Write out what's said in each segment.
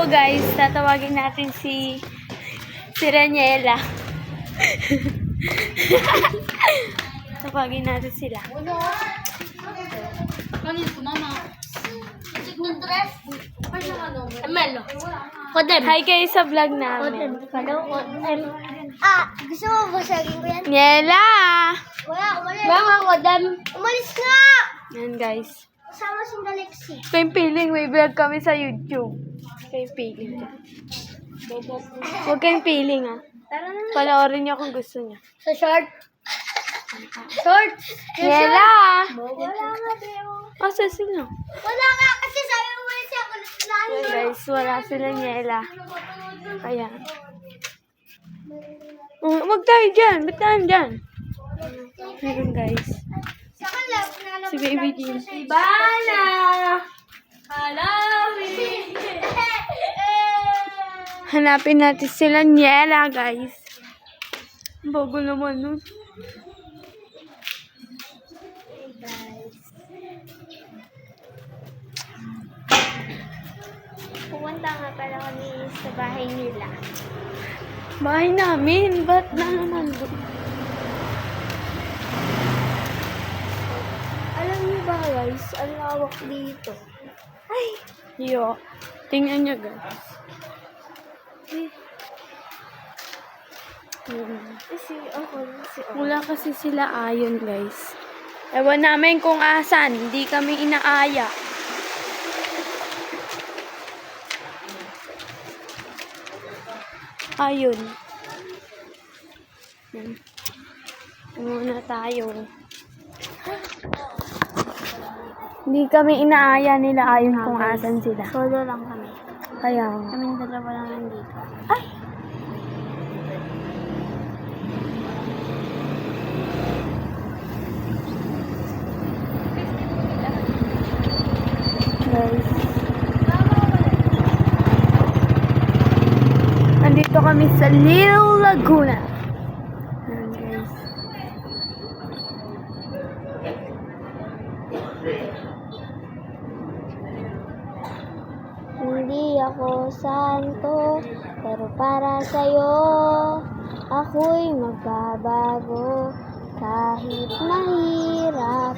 So guys, tatawagin natin si Raniela. Tawagin natin sila. Hi kayo sa vlog namin. Gusto mo ba saging ko yan? Niela! Wala. Umalis nga! Yan guys. Kasama si Alexi. Kayong feeling, may vlog kami sa YouTube. Kayong feeling. Huwag kayong feeling Tara na. Panoorin niyo kung gusto niyo. Sa short. Short. Niela! Wala nga, Deo. Asa sila? Wala nga kasi sabi mo ulit siya kung Yan guys, wala sila Niela. Kaya. Huwag tayo dyan. Ba't tayo dyan? Yan guys. Sa kalab, Si Baby Jean. Bana! Hanapin natin sila Niela guys. Bago naman nun. Pumunta nga pala kami sa bahay nila. Bahay namin. Ba't na naman doon? Alam niyo ba guys, ang lawak dito. Ay! Yo. Tingnan nyo guys. Wala kasi sila ayon guys. Ewan namin kung asan. Hindi kami inaaya. Ayun. Yan. Muna tayo. Hindi kami inaaya nila ayon kung asan sila. Solo lang kami. Kaya Kaming dalawa lang nandito. ay! Guys. Nandito kami sa Little Laguna. Ayan, guys. Hindi ako santo, pero para sa'yo, ako'y magbabago kahit mahirap.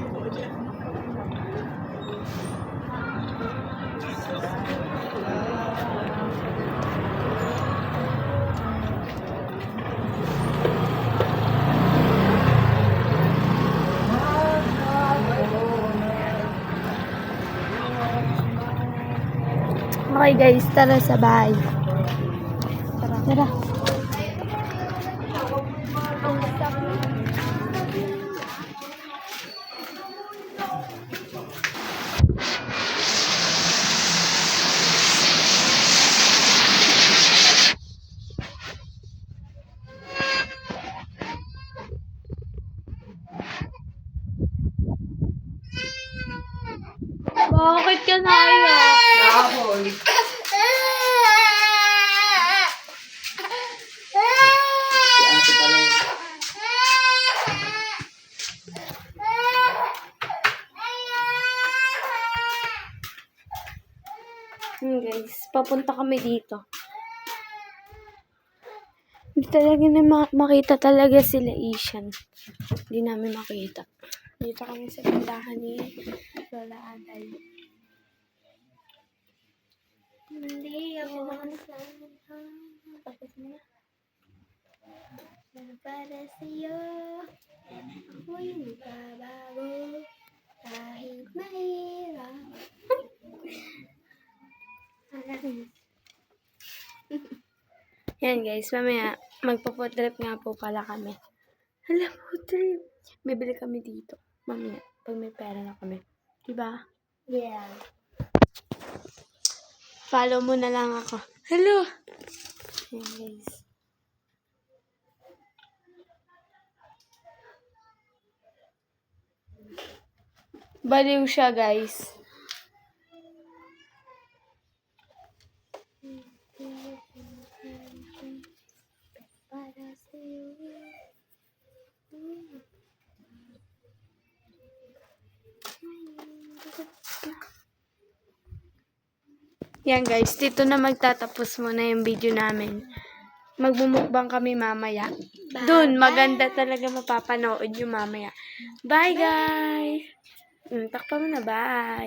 Okay guys, tara sa bahay. Tara. Bakit ka naiyak? Guys, papunta kami dito. Hindi talaga na makita talaga sila Asian. Hindi namin makita. Dito kami sa tindahan ni Lola Aday. Hindi ako santo, Tapos na. pero para sa'yo, ako'y magbabago kahit mahirap. Yan guys, mamaya magpo-food trip nga po pala kami. Hala, food trip. Bibili kami dito. Mamaya, pag may pera na kami. Diba? Yeah. Follow mo na lang ako. Hello! Yan guys. Baliw siya guys. Para sa'yo. Yan guys, dito na magtatapos muna yung video namin. Magmumukbang kami mamaya. Dun, maganda talaga mapapanood yung mamaya. Bye guys! Takpa mo na, bye!